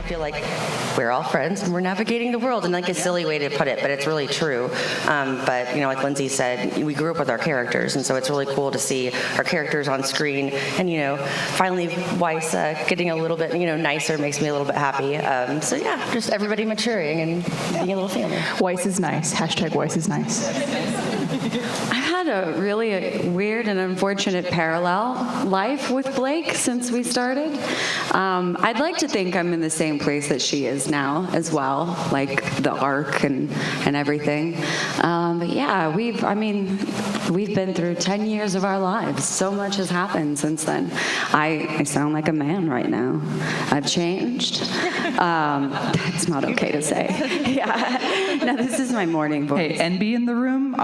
feel like we're all friends and we're navigating the world, and like a silly way to put it, but it's really true. But like Lindsay said, we grew up with our characters, and so it's really cool to see our characters on screen, and finally Weiss getting a little bit nicer makes me a little bit happy. So yeah, just everybody maturing and being a little family. Weiss is nice. # Weiss is nice. I've had a really weird and unfortunate parallel life with Blake since we started. I'd like to think I'm in the same place that she is now as well, like the arc and everything. But yeah, we've been through 10 years of our lives. So much has happened since then. I sound like a man right now. I've changed. That's not okay to say. Yeah. No, this is my morning voice. Hey, NB in the room.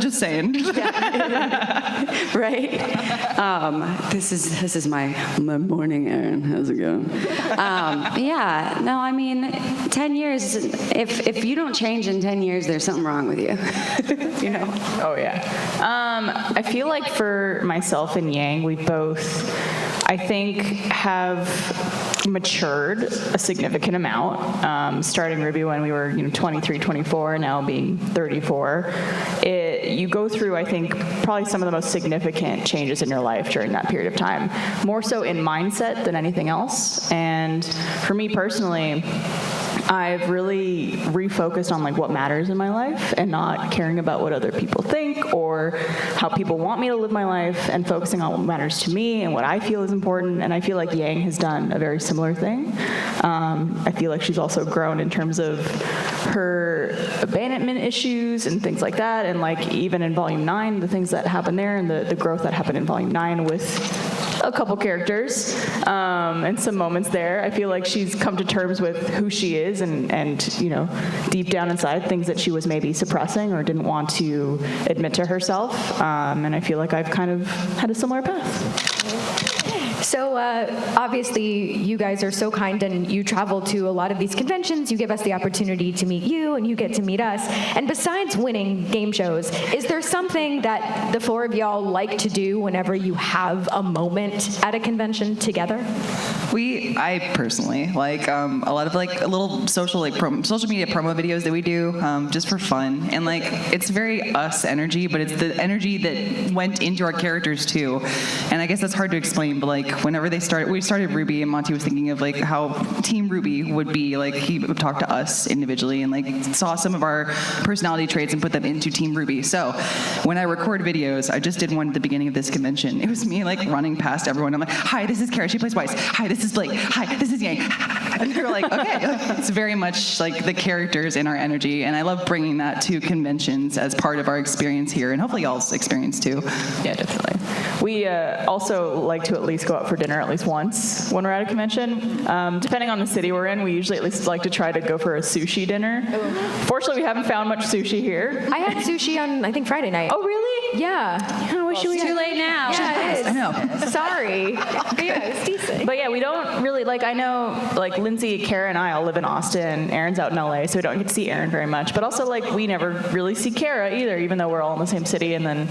Just saying. Yeah. Right. This is my morning, Arryn. How's it going? Yeah. No, 10 years. If you don't change in 10 years, there's something wrong with you. Oh yeah. I feel like for myself and Yang, we both, I think, have matured a significant amount. Starting RWBY when we were 23, 24, now being 34. You go through, I think, probably some of the most significant changes in your life during that period of time. More so in mindset than anything else. And for me personally, I've really refocused on what matters in my life and not caring about what other people think or how people want me to live my life, and focusing on what matters to me and what I feel is important. And I feel like Yang has done a very similar thing. I feel like she's also grown in terms of her abandonment issues and things like that, and even in Volume 9, the things that happened there and the growth that happened in Volume 9 with a couple characters and some moments there. I feel like she's come to terms with who she is and deep down inside, things that she was maybe suppressing or didn't want to admit to herself. And I feel like I've kind of had a similar path. So obviously you guys are so kind, and you travel to a lot of these conventions. You give us the opportunity to meet you, and you get to meet us. And besides winning game shows, is there something that the four of y'all like to do whenever you have a moment at a convention together? I personally like a lot of little social media promo videos that we do just for fun, and it's very us energy, but it's the energy that went into our characters too. And I guess that's hard to explain, but whenever we started RWBY, and Monty was thinking of how Team RWBY would be, he would talk to us individually and saw some of our personality traits and put them into Team RWBY. So when I record videos, I just did one at the beginning of this convention. It was me running past everyone. I'm like, hi, this is Kara, she plays Weiss. Hi, this is Blake. Hi, this is Yang. And they're like, okay. It's very much the characters in our energy, and I love bringing that to conventions as part of our experience here, and hopefully y'all's experience too. Yeah, definitely. We also like to at least go out for dinner at least once when we're at a convention. Depending on the city we're in, we usually at least like to try to go for a sushi dinner. Fortunately, we haven't found much sushi here. I had sushi on, I think, Friday night. Oh, really? Yeah. It's too late now. Yeah, it is. I know. Sorry. Yeah, it was decent. But yeah, we don't really, I know, Lindsay, Kara, and I all live in Austin. Aaron's out in LA, so we don't get to see Arryn very much. But also, we never really see Kara either, even though we're all in the same city. And then,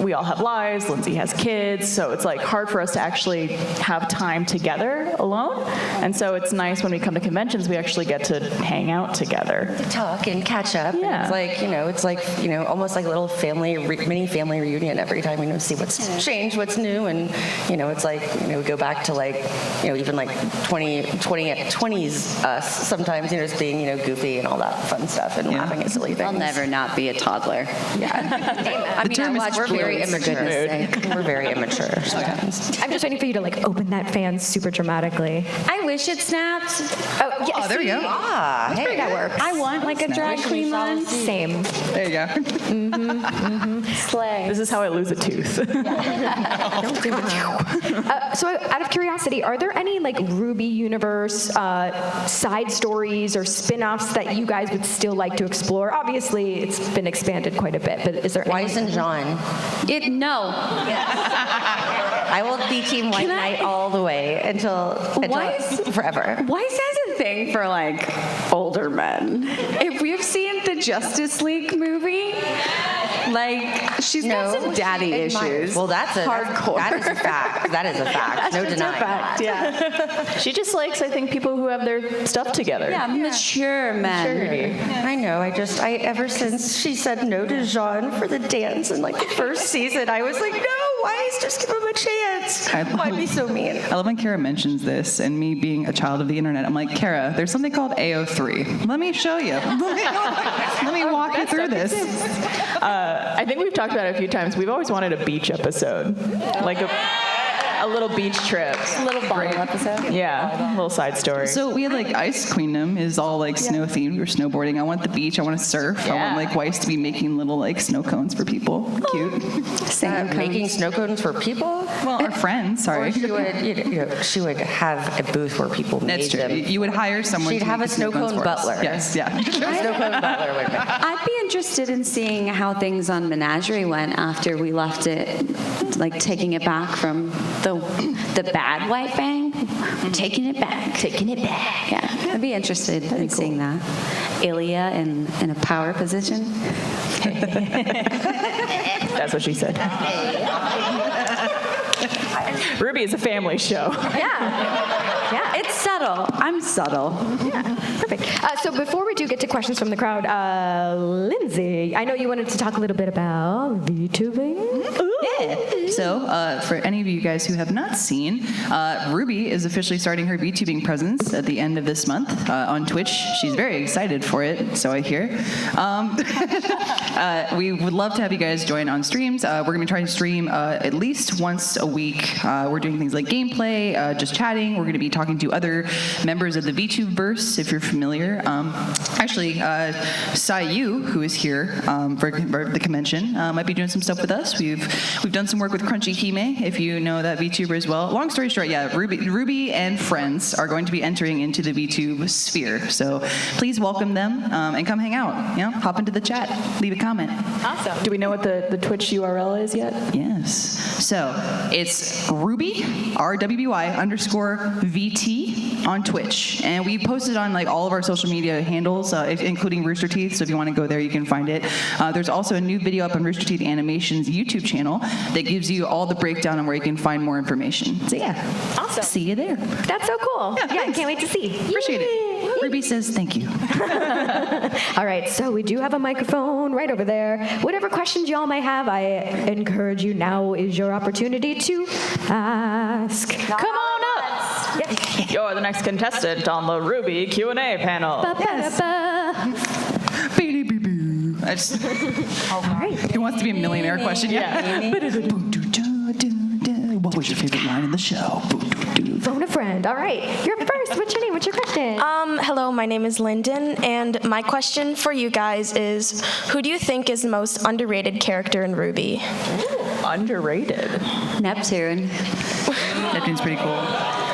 we all have lives. Lindsay has kids. So it's, hard for us to actually have time together alone. And so it's nice when we come to conventions, we actually get to hang out together. To talk and catch up. Yeah. And it's almost like a little mini family reunion every time we see what's changed, what's new, and it's we go back to even 20s us sometimes, just being goofy and all that fun stuff and laughing at silly things. I'll never not be a toddler. Yeah. We're very immature. We're very immature sometimes. I'm just waiting for you to open that fan super dramatically. I wish it snapped. Oh, yeah. Oh, there we go. Hey, that works. I want a drag queen one. Same. There you go. Slay. This is how I lose a tooth. Don't do it. So out of curiosity, are there any RWBY universe side stories or spin-offs that you guys would still like to explore? Obviously, it's been expanded quite a bit, but is there Weiss and John. No. I will be Team White Knight all the way until forever. Weiss has a thing for older men. If we've seen the Justice League movie, Like, she's got some daddy issues. Well, hardcore. That is a fact. That is a fact. No denying that. Yeah. She just likes, I think, people who have their stuff together. Yeah, mature men. Maturity. I know. Ever since she said no to Jean for the dance in like the first season, I was like, no, Weiss, just give him a chance. Why'd be so mean? I love when Kara mentions this, and me being a child of the internet, I'm like, Kara, there's something called AO3. Let me show you. Let me walk you through this. I think we've talked about it a few times. We've always wanted a beach episode, like a little beach trip. A little bonding episode. Yeah, a little side story. So we had like Ice Queendom is all like snow themed. We were snowboarding. I want the beach. I want to surf. I want like Weiss to be making little like snow cones for people. Cute. Making snow cones for people? Well, our friends. Sorry. Or she would have a booth where people made That's true. them. You would hire someone. She'd to have make a the snow cones cone for us. butler. Yes. Yeah. Snow cone butler would make. I'd be interested in seeing how things on Menagerie went after we left it, like taking it back from the bad white bang. Taking it back. Yeah, I'd be interested in seeing that. Ilya in a power position. That's what she said. RWBY is a family show. Yeah, It's subtle. I'm subtle. perfect. So before we do get to questions from the crowd, Lindsay, I know you wanted to talk a little bit about VTubing. Yeah. So, for any of you guys who have not seen, RWBY is officially starting her VTubing presence at the end of this month on Twitch. She's very excited for it, so I hear. We would love to have you guys join on streams. We're going to be trying to stream at least once a week. We're doing things like gameplay, just chatting. We're going to be talking to other members of the VTubeverse, if you're familiar. Actually, Xiao, who is here for the convention, might be doing some stuff with us. We've done some work with Crunchy Hime, if you know that VTuber as well. Long story short, yeah, RWBY and friends are going to be entering into the VTube sphere. So please welcome them and come hang out. You know, hop into the chat, leave a comment. Awesome. Do we know what the Twitch URL is yet? Yes. So it's RWBY, RWBY_VT on Twitch. And we posted on like all of our social media handles, including Rooster Teeth. So if you want to go there, you can find it. There's also a new video up on Rooster Teeth Animation's YouTube channel that gives you all the breakdown on where you can find more information. So yeah. Awesome. See you there. That's so cool. Yeah, I thanks. can't wait to see. Appreciate it. RWBY says thank you. All right, so we do have a microphone right over there. Whatever questions y'all may have, I encourage you, now is your opportunity to ask. Come on up. Yes. You're the next contestant on the RWBY Q&A panel. Ba-ba-da-ba. All right. Who wants to be a millionaire question? Yeah. What was your favorite line in the show? Phone a friend. All right, you're first. What's your name? What's your question? Hello, my name is Lyndon, and my question for you guys is, who do you think is the most underrated character in RWBY? Underrated. Neptune. Neptune's pretty cool.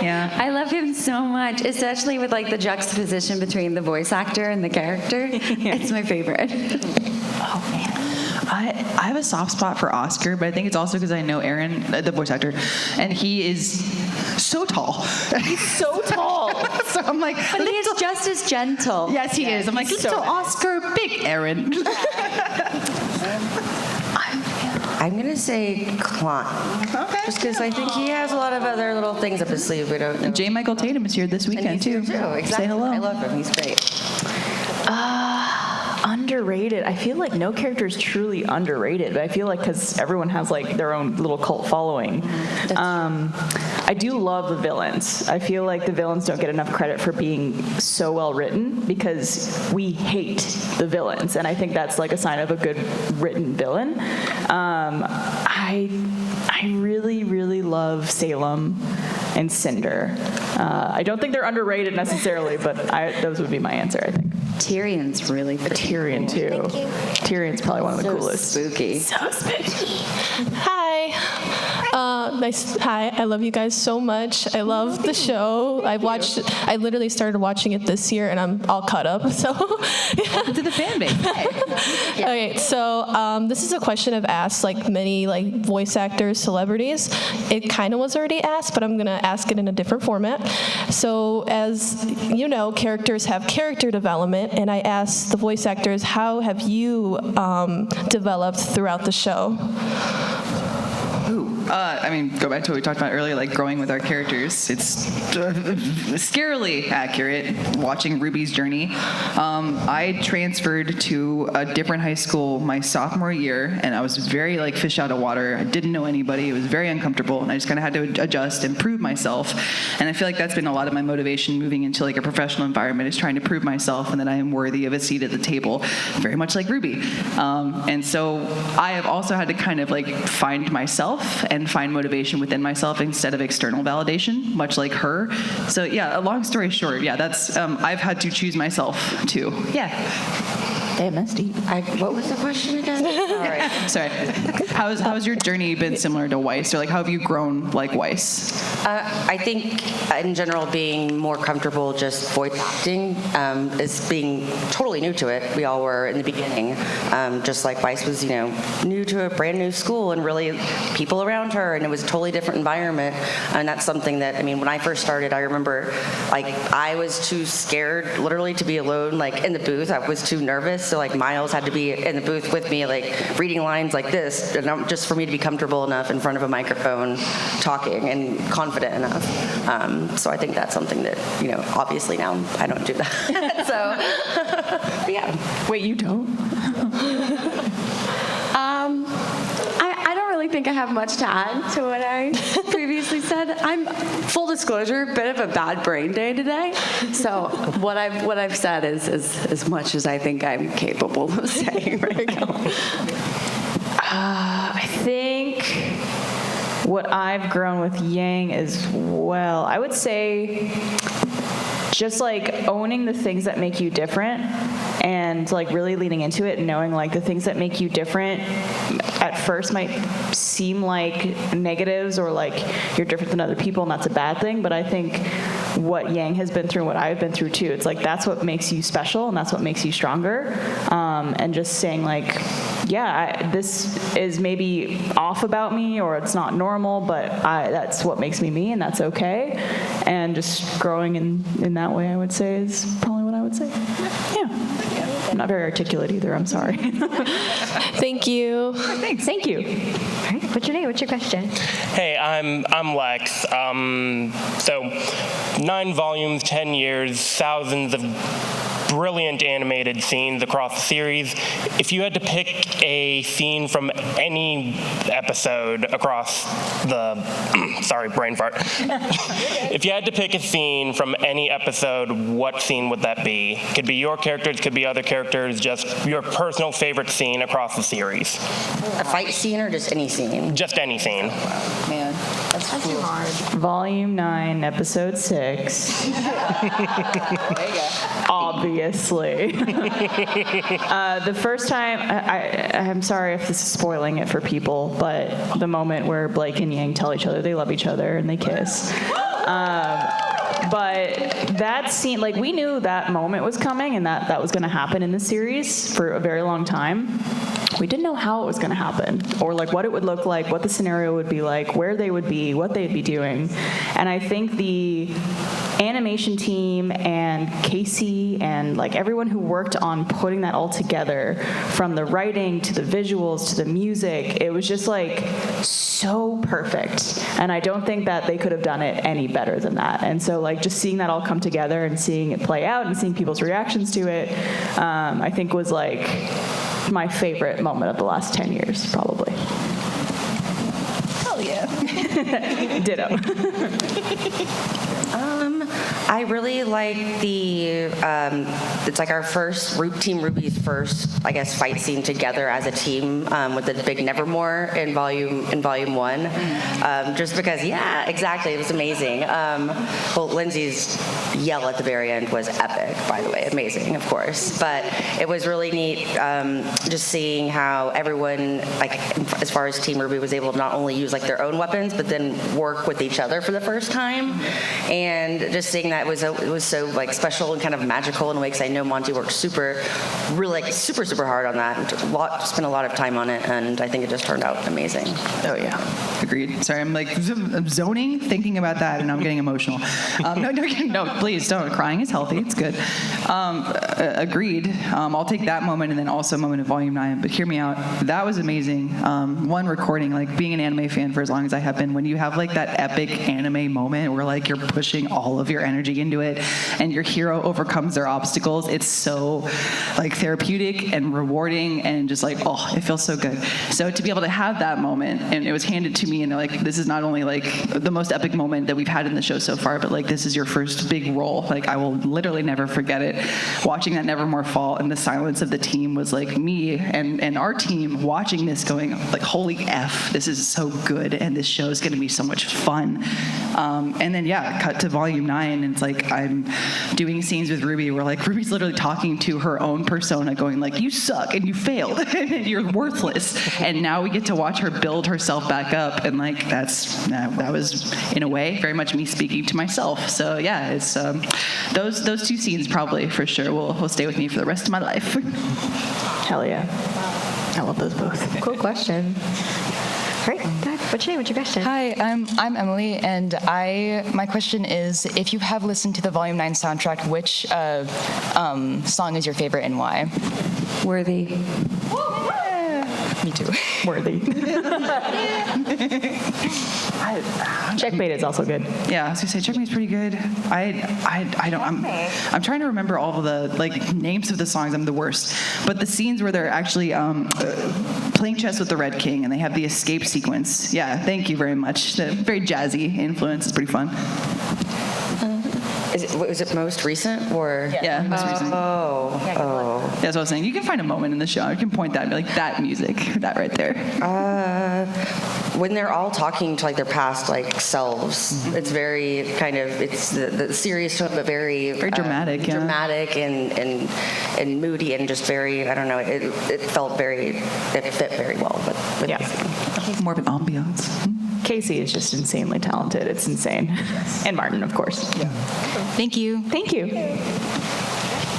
Yeah. I love him so much, especially with like the juxtaposition between the voice actor and the character. It's my favorite. Oh man. I have a soft spot for Oscar, but I think it's also because I know Arryn, the voice actor, and he is so tall. He's so tall. So I'm like, But he's just as gentle. yes, he is. I'm like, he's little so nice. Oscar, big Arryn. I'm going to say Klein. Okay. Just because I think he has a lot of other little things up his sleeve we don't know. J. Michael Tatum is here this And weekend he's here too. Exactly. Say hello. I love him. He's great. Underrated. I feel like no character is truly underrated, but I feel like because everyone has like their own little cult following. I do love the villains. I feel like the villains don't get enough credit for being so well written because we hate the villains, and I think that's like a sign of a good written villain. I really, really love Salem and Cinder. I don't think they're underrated necessarily, but those would be my answer, I think. Tyrion's really pretty. Tyrion, too. Tyrion's probably one of the coolest. Spooky. So spooky. Hi. Hi, I love you guys so much. I love the show. I literally started watching it this year, and I'm all caught up. So, Welcome to the fan base. Okay, so this is a question I've asked like many like voice actors, celebrities. It kind of was already asked, but I'm gonna ask it in a different format. So, as you know, characters have character development, and I asked the voice actors, how have you developed throughout the show? Go back to what we talked about earlier, like growing with our characters. It's scarily accurate watching Ruby's journey. I transferred to a different high school my sophomore year, and I was very like fish out of water. I didn't know anybody. It was very uncomfortable, and I just kind of had to adjust and prove myself. And I feel like that's been a lot of my motivation moving into like a professional environment, is trying to prove myself and that I am worthy of a seat at the table, very much like Ruby. And so I have also had to kind of like find myself and find motivation within myself instead of external validation, much like her. So yeah, a long story short, yeah, that's I've had to choose myself too. Yeah. Damn, that's deep. What was the question again? All right. Sorry. How's your journey been similar to Weiss, or like how have you grown like Weiss? I think in general being more comfortable just voice acting is being totally new to it. We all were in the beginning, just like Weiss was, new to a brand new school and really people around her, and it was a totally different environment. And that's something that, when I first started, I remember like I was too scared literally to be alone, like in the booth. I was too nervous. So like Miles had to be in the booth with me, like reading lines like this, and just for me to be comfortable enough in front of a microphone, talking and confident enough. So I think that's something that obviously now I don't do that. So but yeah. Wait, you don't? I don't really think I have much to add to what I previously said. I'm, full disclosure, a bit of a bad brain day today. So what I've said is as much as I think I'm capable of saying right now. I think what I've grown with Yang as well, I would say just like owning the things that make you different and like really leaning into it and knowing like the things that make you different at first might seem like negatives or like you're different than other people and that's a bad thing, but I think what Yang has been through and what I've been through too, it's like that's what makes you special and that's what makes you stronger. And just saying like, yeah, this is maybe off about me or it's not normal, but that's what makes me me and that's okay. And just growing in that way, I would say, is probably what I would say. Yeah. I'm not very articulate either, I'm sorry. Thank you. Thanks. Thank you. All right, what's your name? What's your question? Hey, I'm Lex. So 9 volumes, 10 years, thousands of brilliant animated scenes across the series. If you had to pick a scene from any episode across the, sorry, brain fart. If you had to pick a scene from any episode, what scene would that be? Could be your characters, could be other characters, just your personal favorite scene across the series. A fight scene or just any scene? Just any scene. Man, that's cool. hard. Volume 9, Episode 6. Obviously. The first time, I'm sorry if this is spoiling it for people, but the moment where Blake and Yang tell each other they love each other and they kiss. But that scene, like we knew that moment was coming and that was going to happen in the series for a very long time. We didn't know how it was going to happen or like what it would look like, what the scenario would be like, where they would be, what they'd be doing. And I think the animation team and Casey and like everyone who worked on putting that all together, from the writing to the visuals to the music, it was just like so perfect. And I don't think that they could have done it any better than that. And so like just seeing that all come together and seeing it play out and seeing people's reactions to it, I think was like my favorite moment of the last 10 years, probably. Hell yeah. Ditto. I really like it's like our first, Team RWBY's first, I guess, fight scene together as a team with the big Nevermore in volume 1. Just because, yeah, exactly, it was amazing. Well, Lindsay's yell at the very end was epic, by the way, amazing, of course. But it was really neat just seeing how everyone, like, as far as Team RWBY was able to not only use like their own weapons, but then work with each other for the first time. And just seeing that it was so like special and kind of magical in a way, because I know Monty worked super hard on that, and spent a lot of time on it, and I think it just turned out amazing. Oh yeah, agreed. Sorry, I'm like zoning, thinking about that, and I'm getting emotional. No, please don't. Crying is healthy. It's good. Agreed. I'll take that moment, and then also a moment of Volume 9. But hear me out. That was amazing. One, recording, like being an anime fan for as long as I have been, when you have like that epic anime moment where like you're pushing all of your energy into it, and your hero overcomes their obstacles, it's so like therapeutic and rewarding, and just like, oh, it feels so good. So to be able to have that moment, and it was handed to me, and they're like, this is not only like the most epic moment that we've had in the show so far, but like this is your first big role. Like I will literally never forget it. Watching that Nevermore fall, and the silence of the team was like me and our team watching this going like, holy F, this is so good, and this show is going to be so much fun. And then cut to Volume 9, and it's like I'm doing scenes with RWBY where like RWBY's literally talking to her own persona, going like, you suck and you failed and you're worthless. And now we get to watch her build herself back up, and like that was in a way very much me speaking to myself. So yeah, it's those two scenes probably for sure will stay with me for the rest of my life. Hell yeah. I love those both. Cool question. All right, what's your name? What's your question? Hi, I'm Emily, and my question is, if you have listened to the Volume 9 soundtrack, which song is your favorite and why? Worthy. Me too. Worthy. Checkmate is also good. Yeah, I was gonna say Checkmate's pretty good. I'm trying to remember all of the like names of the songs. I'm the worst. But the scenes where they're actually playing chess with the Red King, and they have the escape sequence. Yeah, thank you very much. The very jazzy influence is pretty fun. Was it most recent or? Yeah, most recent. Oh. That's what I was saying. You can find a moment in the show. You can point that and be like, that music, that right there. When they're all talking to like their past like selves, it's very kind of, it's the serious tone, but very dramatic, dramatic and moody, and just very, I don't know, it fit very well with more of an ambiance. Casey is just insanely talented. It's insane. Yes. And Martin, of course. Yeah. Thank you. Thank you.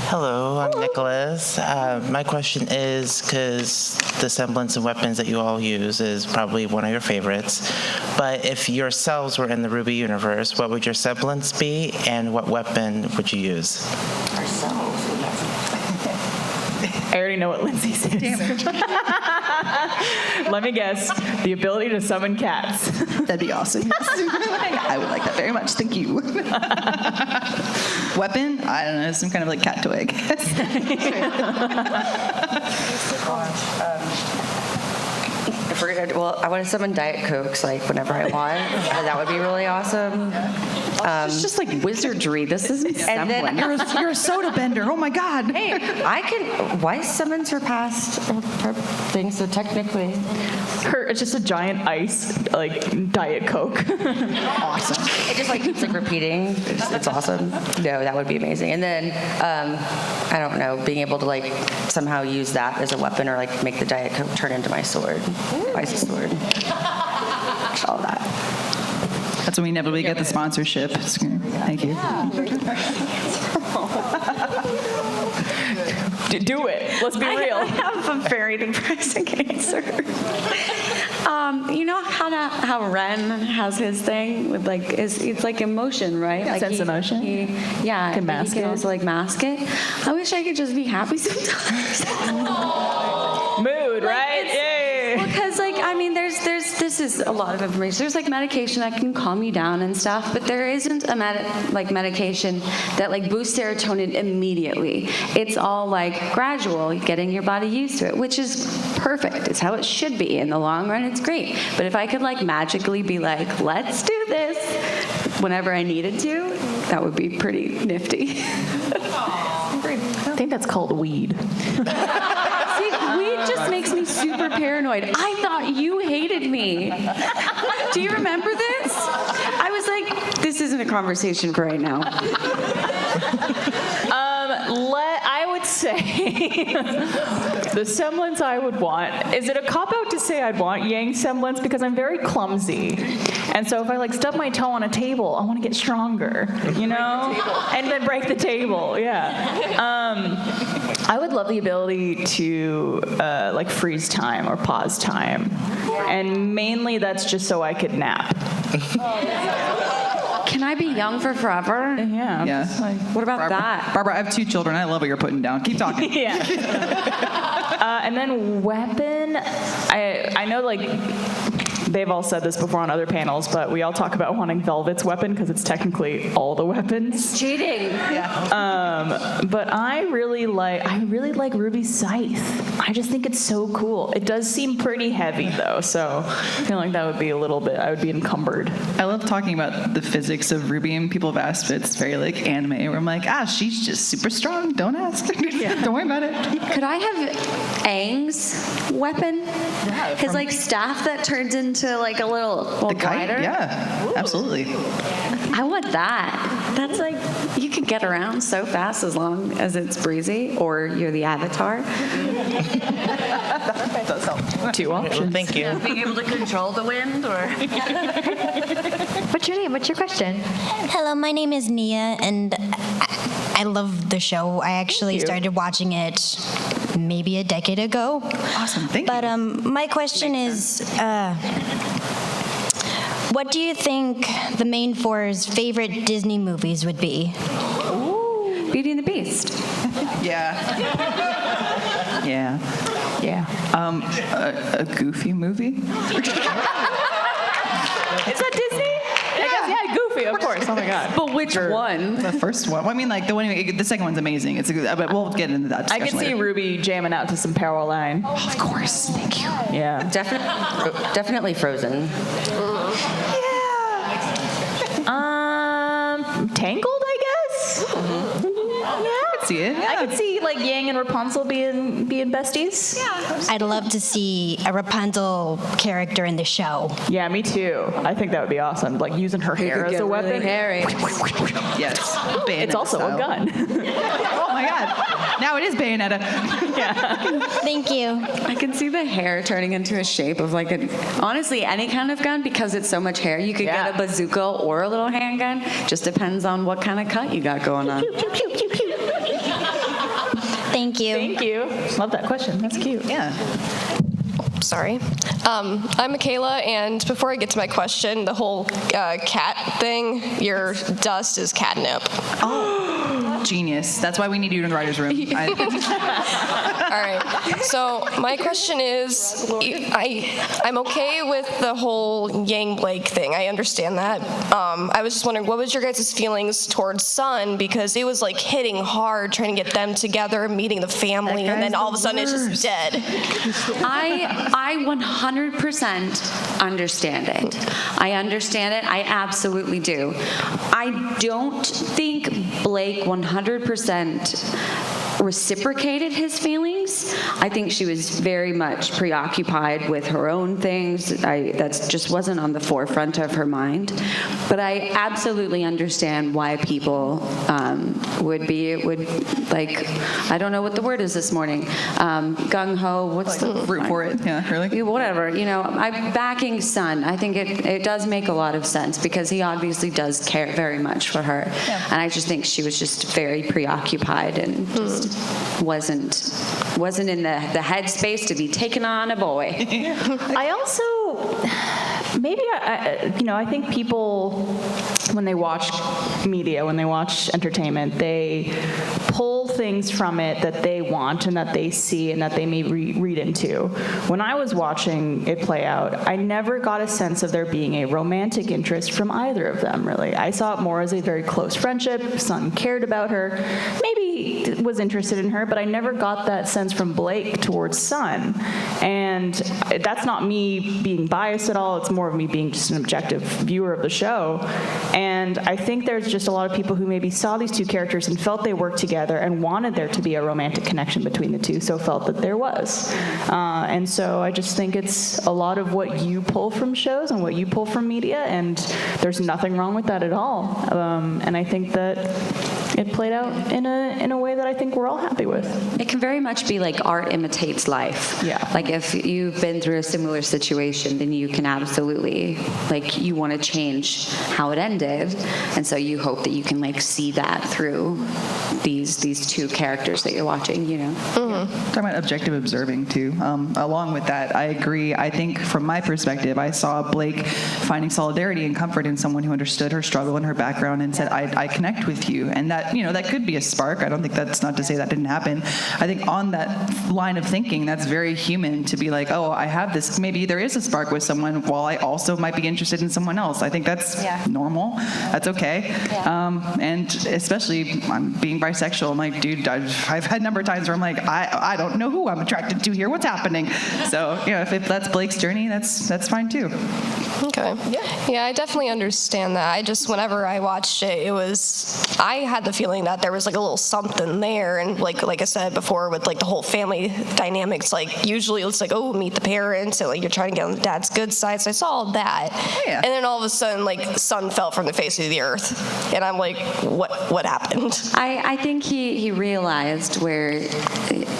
Hello, I'm Nicholas. My question is, because the semblance of weapons that you all use is probably one of your favorites, but if yourselves were in the RWBY universe, what would your semblance be, and what weapon would you use? Ourselves. I already know what Lindsay's is. Damn it. Let me guess. The ability to summon cats. That'd be awesome. I would like that very much. Thank you. Weapon? I don't know. Some kind of like cat toy, I guess. I want to summon Diet Cokes like whenever I want. That would be really awesome. It's just like wizardry. This isn't And then You're a soda bender. Oh my God. hey, Weiss summons her past things, so technically. It's just a giant ice, like, Diet Coke. Awesome. It just like keeps like repeating. It's awesome. No, that would be amazing. And then I don't know, being able to like somehow use that as a weapon, or like make the Diet Coke turn into my sword, Weiss's sword. Just all that. That's when we inevitably get the sponsorship. Thank you. Do it. Let's be real. I have a very depressing answer. You know how Ren has his thing with like it's like emotion, right? Yeah, like sense emotion. Can mask it. Also like mask it. I wish I could just be happy sometimes. Mood, right? Yay. Because like I mean, there's this this is a lot of information. There's like medication that can calm you down and stuff, but there isn't a medication that like boosts serotonin immediately. It's all like gradual, getting your body used to it, which is perfect. It's how it should be. In the long run, it's great. But if I could like magically be like, let's do this whenever I needed to, that would be pretty nifty. I think that's called weed. See, weed just makes me super paranoid. I thought you hated me. Do you remember this? I was like, this isn't a conversation for right now. I would say the semblance I would want. Is it a cop-out to say I'd want Yang's semblance? Because I'm very clumsy. And so if I like stub my toe on a table, I want to get stronger, you know? And then break the table, yeah. I would love the ability to like freeze time or pause time. And mainly that's just so I could nap. Can I be young for forever? Yeah. Yeah. What about that? Barbara, I have 2 children. I love what you're putting down. Keep talking. Yeah. And then weapon, I know like they've all said this before on other panels, but we all talk about wanting Velvet's weapon because it's technically all the weapons. Cheating. Yeah. But I really like Ruby's scythe. I just think it's so cool. It does seem pretty heavy though, so I feel like that would be I would be encumbered. I love talking about the physics of Ruby, and people have asked, but it's very like anime, where I'm like, she's just super strong. Don't ask. Don't worry about it. Could I have Aang's weapon? Yeah, His like staff that turns into like a little The kite? glider? Yeah, absolutely. I want that. That's like, you can get around so fast as long as it's breezy, or you're the Avatar. That does help. 2 options. Thank you. Being able to control the wind, or What's your name? What's your question? Hello, my name is Nia, and I love the show. I actually started watching it maybe a decade ago. Awesome, thank you. But my question is, what do you think the main four's favorite Disney movies would be? Beauty and the Beast. Yeah. Yeah. A Goofy movie? Is that Disney? Yeah, Goofy, of course. Oh my God. But which one? The first one. Well, I mean, like the second one's amazing. It's a good, but we'll get into that I discussion could see later. Ruby jamming out to some Powerline. Of course. Thank you. Yeah. definitely Frozen. Tangled, I guess. I could see it. Yeah. I could see like Yang and Rapunzel being besties. I'd love to see a Rapunzel character in the show. Yeah, me too. I think that would be awesome. Like using her hair as a weapon. Really hairy. Yes. Bayonetta It's also style. a gun. Oh my God. Now it is Bayonetta. Thank you. I can see the hair turning into a shape of like honestly, any kind of gun, because it's so much hair. You could get a bazooka or a little handgun. Just depends on what kind of cut you got going on. Thank you. Thank you. Love that question. That's cute. Yeah. Sorry. I'm Michaela, and before I get to my question, the whole cat thing, your dust is catnip. Oh, genius. That's why we need you in the writer's room. All right. So my question is, I'm okay with the whole Yang Blake thing. I understand that. I was just wondering, what was your guys' feelings towards Sun? Because it was like hitting hard, trying to get them together, meeting the family, and then all of a sudden it's just dead. I 100% understand it. I understand it. I absolutely do. I don't think Blake 100% reciprocated his feelings. I think she was very much preoccupied with her own things. That just wasn't on the forefront of her mind. But I absolutely understand why people would like, I don't know what the word is this morning. Gung-ho, what's the... Root for it. Yeah, really? Whatever, I'm backing Sun. I think it does make a lot of sense because he obviously does care very much for her. Yeah. And I just think she was just very preoccupied and just wasn't in the headspace to be taking on a boy. I also, maybe, I think people, when they watch media, when they watch entertainment, they pull things from it that they want and that they see and that they may read into. When I was watching it play out, I never got a sense of there being a romantic interest from either of them, really. I saw it more as a very close friendship. Sun cared about her, maybe was interested in her, but I never got that sense from Blake towards Sun. And that's not me being biased at all. It's more of me being just an objective viewer of the show. And I think there's just a lot of people who maybe saw these two characters and felt they worked together and wanted there to be a romantic connection between the two, so felt that there was. And so I just think it's a lot of what you pull from shows and what you pull from media, and there's nothing wrong with that at all. And I think that it played out in a way that I think we're all happy with. It can very much be like art imitates life. Yeah. Like if you've been through a similar situation, then you can absolutely, like, you want to change how it ended, and so you hope that you can like see that through these two characters that you're watching, you know. Talking about objective observing too. Along with that, I agree. I think from my perspective, I saw Blake finding solidarity and comfort in someone who understood her struggle and her background and said, I connect with you. And that, you know, that could be a spark. I don't think that's not to say that didn't happen. I think on that line of thinking, that's very human to be like, oh, I have this, maybe there is a spark with someone while I also might be interested in someone else. I think that's normal. That's okay. And especially I'm being bisexual. I'm like, dude, I've had a number of times where I'm like, I don't know who I'm attracted to here. What's happening? So, you know, if that's Blake's journey, that's fine too. Okay. Yeah, I definitely understand that. I just, whenever I watched it, I had the feeling that there was like a little something there, and like I said before, with like the whole family dynamics, like usually it's like, oh, meet the parents, and like you're trying to get on the dad's good side. So I saw all that, and then all of a sudden, like, Sun fell from the face of the earth, and I'm like, what happened? I think he realized where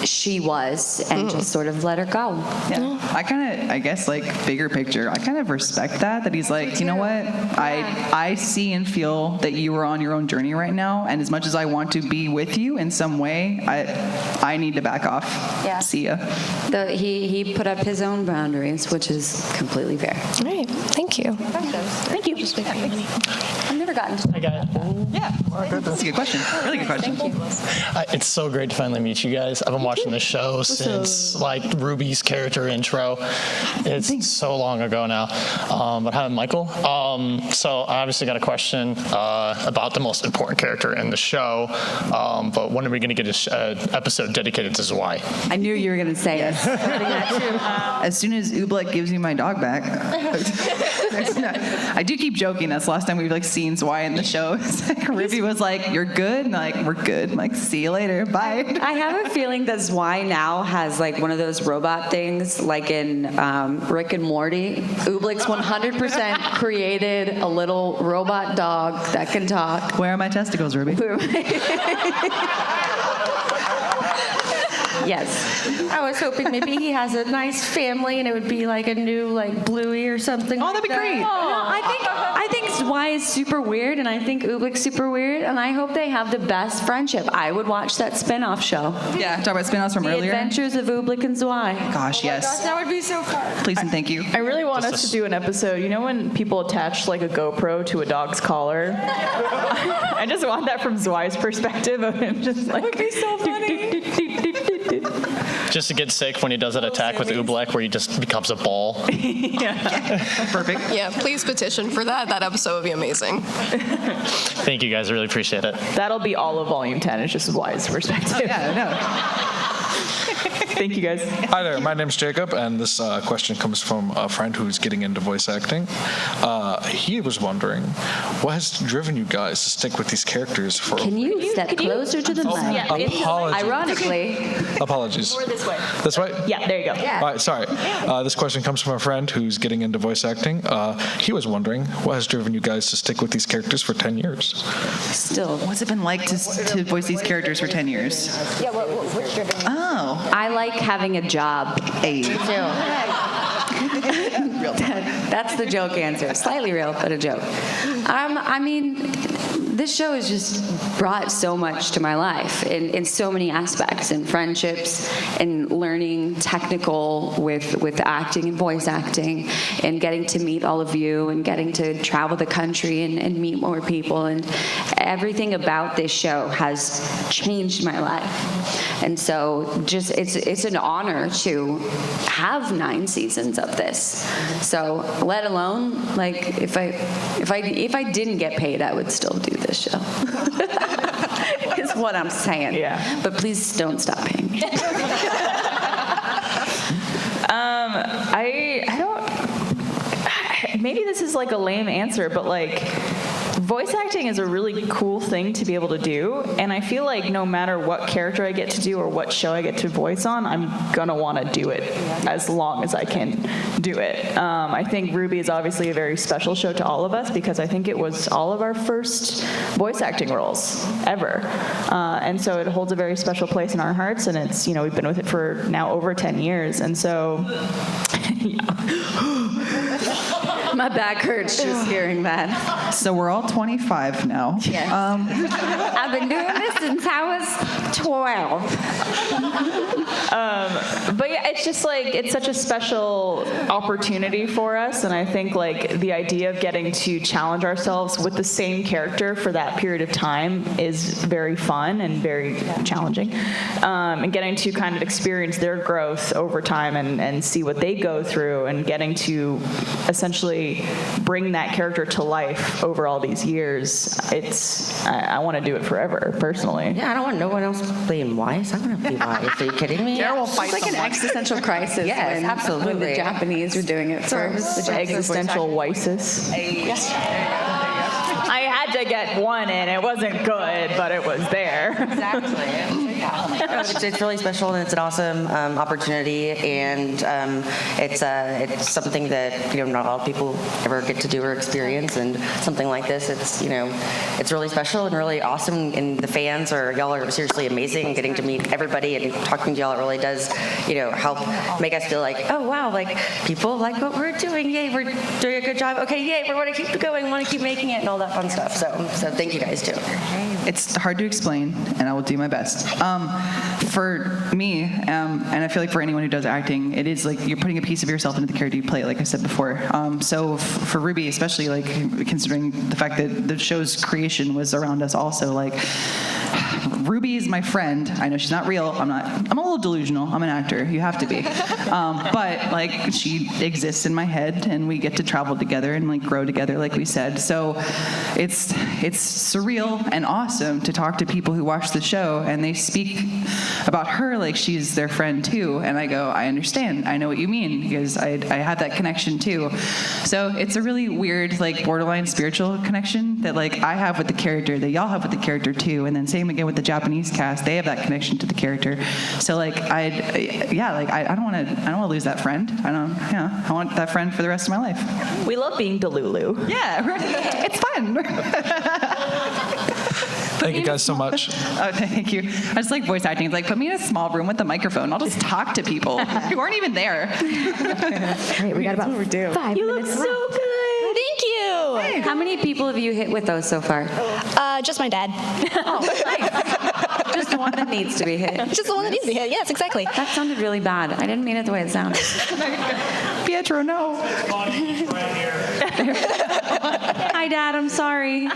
she was and just sort of let her go. Yeah. I guess like bigger picture, I kind of respect that he's like, you know what, I see and feel that you are on your own journey right now, and as much as I want to be with you in some way, I need to back off. Yeah. See ya. He put up his own boundaries, which is completely fair. All right, thank you. Thank you. I've never gotten to. I got it. Yeah. That's a good question. Really good question. Thank you. It's so great to finally meet you guys. I've been watching the show since like RWBY's character intro. It's so long ago now. But hi, I'm Michael. So I obviously got a question about the most important character in the show. But when are we going to get an episode dedicated to Zwei? I knew you were going to say it. As soon as Oobleck gives you my dog back. I do keep joking. That's the last time we've like seen Zwei in the show. RWBY was like, "You're good," and like, "We're good." I'm like, "See you later. Bye." I have a feeling that Zwei now has like one of those robot things, like in Rick and Morty. Oobleck's 100% created a little robot dog that can talk. Where are my testicles, RWBY? Yes. I was hoping maybe he has a nice family and it would be like a new like Bluey or something. Oh, that'd be great. No, I think Zwei is super weird, and I think Oobleck's super weird, and I hope they have the best friendship. I would watch that spin-off show. Yeah, talk about spin-offs from The earlier. Adventures of Oobleck and Zwei. Gosh, yes. That would be so fun. Please and thank you. I really want us to do an episode. You know when people attach like a GoPro to a dog's collar? I just want that from Zwei's perspective of him just like. That would be so funny. Just to get sick when he does that attack with Oobleck where he just becomes a ball. Perfect. Yeah, please petition for that. That episode would be amazing. Thank you guys. I really appreciate it. That'll be all of Volume 10. It's just Zwei's perspective. Yeah, no. Thank you, guys. Hi there, my name's Jacob, and this question comes from a friend who's getting into voice acting. He was wondering, what has driven you guys to stick with these characters for Can you step closer to the mic? Yeah, apologies. Ironically. Apologies. Or this way. This way? Yeah, there you go. All right, sorry. This question comes from a friend who's getting into voice acting. He was wondering, what has driven you guys to stick with these characters for 10 years? Still. What's it been like to voice these characters for 10 years? Yeah, what's driven you? Oh. I like having a job. Hey. That's the joke answer. Slightly real, but a joke. I mean, this show has just brought so much to my life in so many aspects, in friendships, in learning technical with acting and voice acting, and getting to meet all of you, and getting to travel the country and meet more people. And everything about this show has changed my life. And so just it's an honor to have 9 seasons of this. So let alone, like, if I didn't get paid, I would still do this show. Is what I'm saying. Yeah. But please don't stop paying me. I don't. Maybe this is like a lame answer, but like, voice acting is a really cool thing to be able to do, and I feel like no matter what character I get to do or what show I get to voice on, I'm gonna want to do it as long as I can do it. I think RWBY is obviously a very special show to all of us because I think it was all of our first voice acting roles ever, and so it holds a very special place in our hearts, and it's, you know, we've been with it for now over 10 years, and so My back hurts just hearing that. So we're all 25 now. Yes. I've been doing this since I was 12. But yeah, it's just like, it's such a special opportunity for us, and I think like the idea of getting to challenge ourselves with the same character for that period of time is very fun and very challenging. And getting to kind of experience their growth over time and see what they go through, and getting to essentially bring that character to life over all these years, I want to do it forever, personally. Yeah, I don't want no one else playing Weiss. I want to be Weiss. Are you kidding me? It's like an existential crisis. Yes, when, absolutely. When the Japanese were doing it first. The existential Weisses. I had to get one in. It wasn't good, but it was there. Exactly. It's really special, and it's an awesome opportunity, and it's something that, you know, not a lot of people ever get to do or experience, and something like this, it's, you know, it's really special and really awesome, and the fans y'all are seriously amazing, and getting to meet everybody and talking to y'all, it really does, you know, help make us feel like, oh wow, like people like what we're doing, yay, we're doing a good job, okay, yay, we want to keep going, want to keep making it, and all that fun stuff. So thank you guys too. It's hard to explain, and I will do my best. For me, and I feel like for anyone who does acting, it is like you're putting a piece of yourself into the character you play, like I said before. So for RWBY, especially, like considering the fact that the show's creation was around us also, like RWBY is my friend. I know she's not real. I'm a little delusional. I'm an actor. You have to be. But like she exists in my head, and we get to travel together and like grow together, like we said. So it's surreal and awesome to talk to people who watch the show and they speak about her like she's their friend too. And I go, I understand. I know what you mean, because I had that connection too. So it's a really weird, like borderline spiritual connection that like I have with the character that y'all have with the character too. And then same again with the Japanese cast, they have that connection to the character. So like I don't want to lose that friend. I want that friend for the rest of my life. We love being Delulu. Yeah, it's fun. Thank you guys so much. Oh, thank you. I just like voice acting. It's like, put me in a small room with a microphone. I'll just talk to people who aren't even there. All right, we got about 5 You look minutes so left. good. Thank you. Hey, how many people have you hit with those so far? Just my dad. Oh, nice. Just the one that needs to be hit. Just the one that needs to be hit. Yes, exactly. That sounded really bad. I didn't mean it the way it sounded. Pietro, no. Hi, Dad. I'm sorry.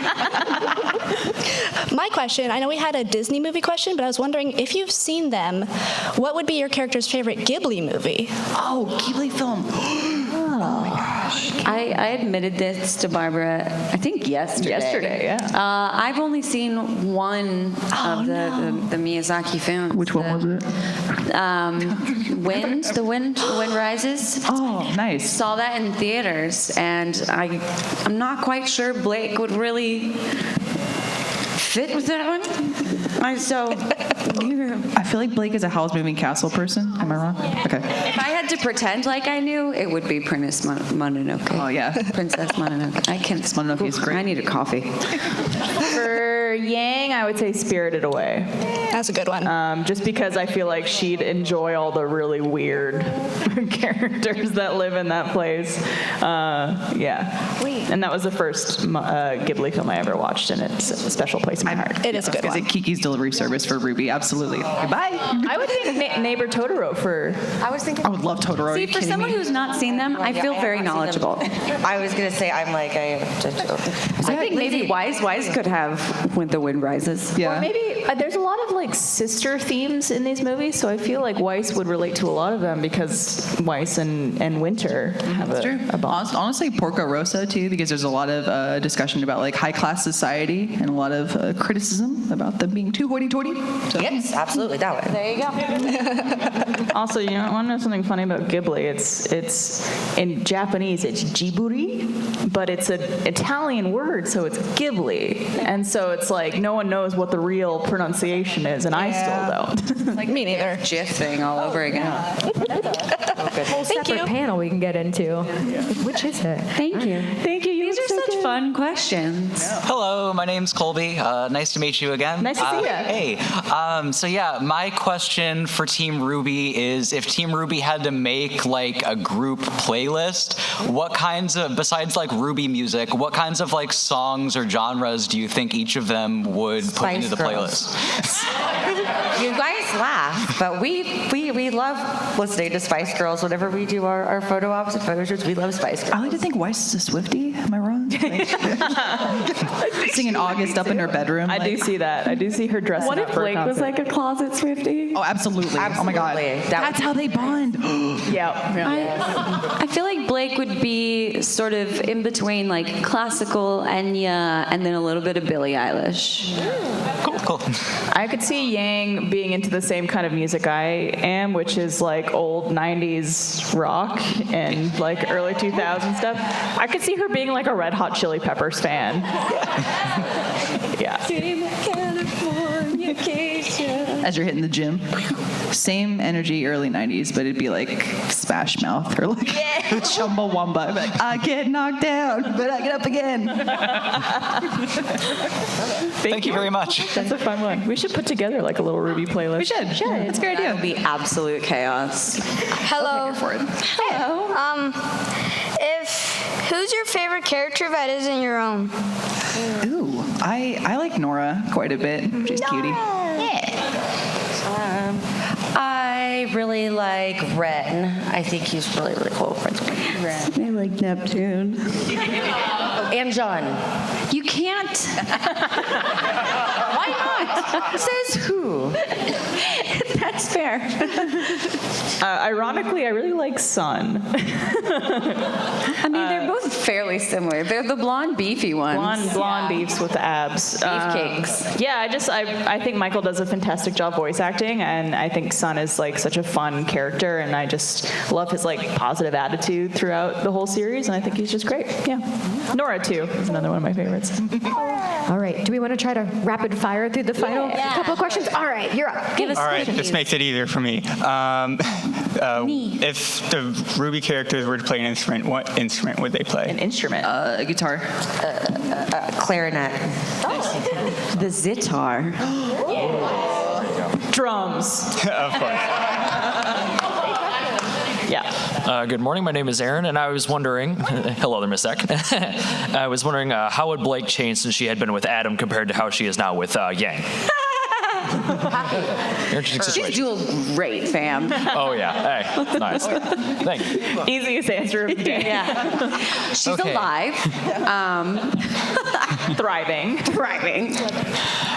My question, I know we had a Disney movie question, but I was wondering if you've seen them, what would be your character's favorite Ghibli movie? Oh, Ghibli film. Oh my gosh. I admitted this to Barbara, I think yesterday. Yesterday, yeah. I've only seen one of the Miyazaki films. Which one was it? The Wind Rises. Oh, nice. Saw that in theaters, and I'm not quite sure Blake would really fit with that one. So I feel like Blake is a Howl's Moving Castle person. Am I wrong? Okay. If I had to pretend like I knew, it would be Princess Mononoke. Oh, yeah. Princess Mononoke. I can't. Mononoke is great. I need a coffee. For Yang, I would say Spirited Away. That's a good one. Just because I feel like she'd enjoy all the really weird characters that live in that place. Yeah. And that was the first Ghibli film I ever watched, and it's a special place in my heart. It is a good one. Is it Kiki's Delivery Service for RWBY? Absolutely. Goodbye. I would think Neighbor Totoro for... I would love Totoro. See, for someone who's not seen them, I feel very knowledgeable. I was going to say, I think maybe Weiss could have When the Wind Rises. Or maybe there's a lot of like sister themes in these movies, so I feel like Weiss would relate to a lot of them because Weiss and Winter have a bond. Honestly, Porco Rosso too, because there's a lot of discussion about like high class society and a lot of criticism about them being too hoity-toity. So. Yes, absolutely, that one. There you go. Also, you know, I want to know something funny about Ghibli. It's in Japanese, it's Jiburi, but it's an Italian word, so it's Ghibli, and so it's like no one knows what the real pronunciation is, and I still don't. Like me neither. GIF thing all over again. Whole separate panel we can get into. Which is it? Thank you. Thank you. These are such fun questions. Hello, my name's Colby. Nice to meet you again. Nice to see you. Hey. So yeah, my question for Team RWBY is if Team RWBY had to make like a group playlist, what kinds of, besides like RWBY music, what kinds of like songs or genres do you think each of them would put into the playlist? You guys laugh, but we love listening to Spice Girls whenever we do our photo ops and photo shoots. We love Spice Girls. I like to think Weiss is a Swiftie. Am I wrong? Singing August up in her bedroom. I do see that. I do see her dressing What up if for a Blake was concert. like a closet Swiftie? Oh, absolutely. Oh my God. That's how they bond. I feel like Blake would be sort of in between like classical Enya and then a little bit of Billie Eilish. Cool. I could see Yang being into the same kind of music I am, which is like old 90s rock and like early 2000s stuff. I could see her being like a Red Hot Chili Peppers fan. Yeah. As you're hitting the gym. Same energy early 90s, but it'd be like Smash Mouth or like Chumbawamba. Like, I get knocked down, but I get up again. Thank you very much. That's a fun one. We should put together like a little RWBY playlist. We should. Yeah, it's a great idea. That would be absolute chaos. Hello. Hello. Who's your favorite character that isn't your own? Ooh, I like Nora quite a bit. She's cutie. I really like Ren. I think he's really, really cool. Friends with Ren. I like Neptune. And John. You can't. Why not? Says who? That's fair. Ironically, I really like Sun. I mean, they're both fairly similar. They're the blonde, beefy ones. Blonde beefs with the abs. Beefcakes. Yeah, I think Michael does a fantastic job voice acting, and I think Sun is like such a fun character, and I just love his like positive attitude throughout the whole series, and I think he's just great. Yeah. Nora too is another one of my favorites. All right. Do we want to try to rapid fire through the final couple of questions? All right, you're up. Give us All right, this makes it easier for me. If the RWBY characters were to play an instrument, what instrument would they play? An instrument? A guitar. Clarinet. The Zitar. Drums. Of course. Yeah. Good morning. My name is Arryn, and I was wondering. Hello there, Miss Zech. I was wondering how would Blake change since she had been with Adam compared to how she is now with Yang? Interesting situation. She's doing great, fam. Oh yeah. Hey, nice. Thank you. Easiest answer of the day. Yeah. She's Okay. alive. Thriving.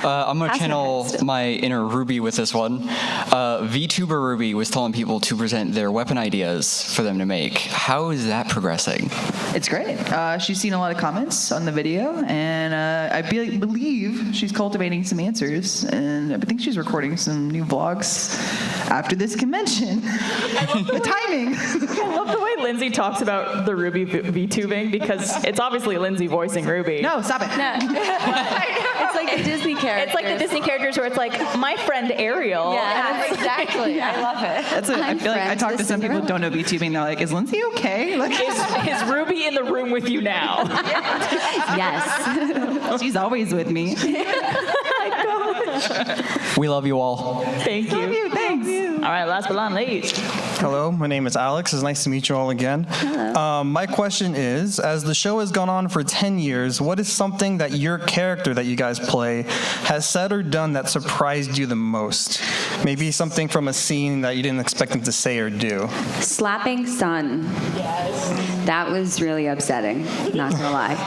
I'm going to channel my inner RWBY with this one. VTuber RWBY was telling people to present their weapon ideas for them to make. How is that progressing? It's great. She's seen a lot of comments on the video, and I believe she's cultivating some answers, and I think she's recording some new vlogs after this convention. The timing. I love the way Lindsay talks about the RWBY VTubing because it's obviously Lindsay voicing RWBY. No, stop it. No. It's like the Disney characters. It's like the Disney characters where it's like, my friend Ariel. Yeah, exactly. I love it. That's what I feel like. I talk to some people who don't know VTubing. They're like, "Is Lindsay okay? Like, is RWBY in the room with you now?" Yes. She's always with me. We love you all. Thank you. Love you. Thanks. All right, last but not least. Hello, my name is Alex. It's nice to meet you all again. My question is, as the show has gone on for 10 years, what is something that your character that you guys play has said or done that surprised you the most? Maybe something from a scene that you didn't expect them to say or do. Slapping Sun. Yes. That was really upsetting, not gonna lie.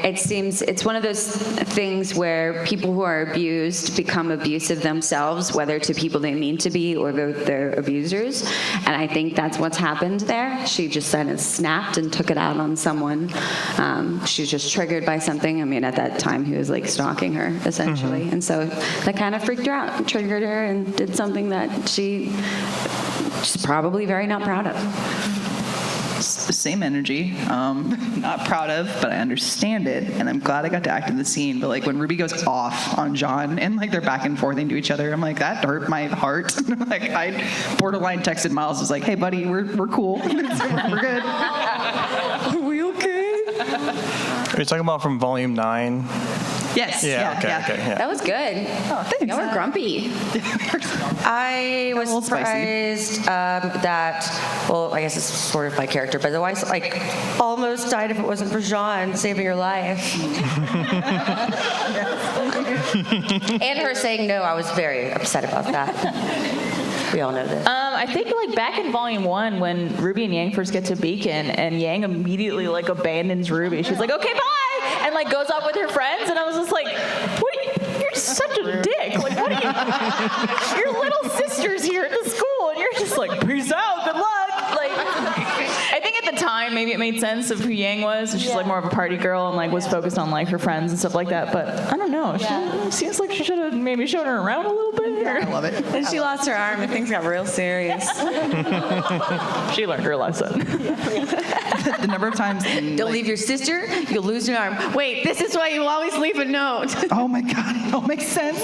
It seems it's one of those things where people who are abused become abusive themselves, whether to people they mean to be or their abusers. And I think that's what's happened there. She just kind of snapped and took it out on someone. She was just triggered by something. I mean, at that time, he was like stalking her, essentially. Mm-hmm. And so that kind of freaked her out, triggered her, and did something that she's probably very not proud of. Same energy. Not proud of, but I understand it, and I'm glad I got to act in the scene. But like when RWBY goes off on John and like they're back and forth into each other, I'm like, that hurt my heart. Like I borderline texted Miles, was like, "Hey buddy, we're cool. We're good. Are we okay?" Are you talking about from Volume 9? Yes. Yeah. Okay. Yeah. That was good. Oh, thanks. Y'all were grumpy. I was surprised that, well, I guess it's sort of my character, but the Weiss like almost died if it wasn't for Jean saving her life. And her saying no, I was very upset about that. We all know this. I think like back in Volume 1 when RWBY and Yang first get to Beacon and Yang immediately like abandons RWBY. She's like, "Okay, bye," and like goes off with her friends, and I was just like, "You're such a dick. Like, what are you? Your little sister's here at the school, and you're just like, peace out, good luck." Like, I think at the time maybe it made sense of who Yang was, and she's like more of a party girl and like was focused on like her friends and stuff like that. But I don't know. She seems like she should have maybe shown her around a little bit. I love it. And she lost her arm and things got real serious. She learned her lesson. The number of times. Don't leave your sister, you'll lose your arm. Wait, this is why you always leave a note. Oh my God, it all makes sense.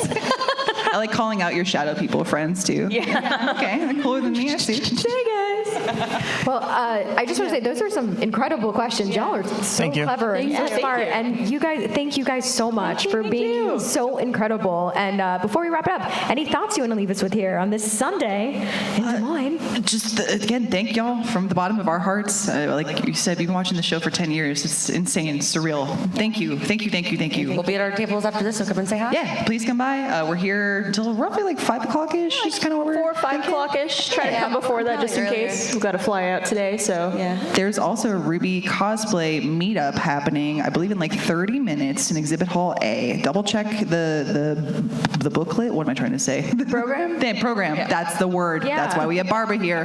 I like calling out your shadow people friends too. Yeah. Okay, they're cooler than me, I see. Hey guys. Well, I just want to say those are some incredible questions. Y'all are so clever and so smart. And you guys, thank you guys so much for being so incredible. And before we wrap it up, any thoughts you want to leave us with here on this Sunday in Des Moines? Just again, thank y'all from the bottom of our hearts. Like you said, we've been watching the show for 10 years. It's insane, surreal. Thank you. We'll be at our tables after this, so come and say hi. Yeah, please come by. We're here until roughly like 5 o'clock-ish. It's kind of what we're 4 or 5 o'clock-ish. Try to come before that just in case. We've got to fly out today, so. Yeah. There's also a RWBY cosplay meetup happening, I believe in like 30 minutes in Exhibit Hall A. Double check the booklet. What am I trying to say? The program? The program. Yeah. That's the word. Yeah. That's why we have Barbara here.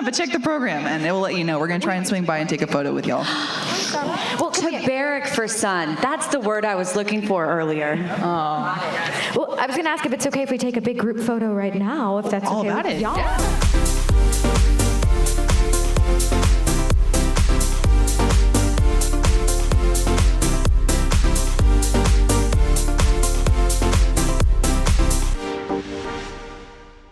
But check the program and it will let you know. We're going to try and swing by and take a photo with y'all. Well, Tabaric for Sun. That's the word I was looking for earlier. Well, I was going to ask if it's okay if we take a big group photo right now, if that's all okay about with it. y'all. Yeah.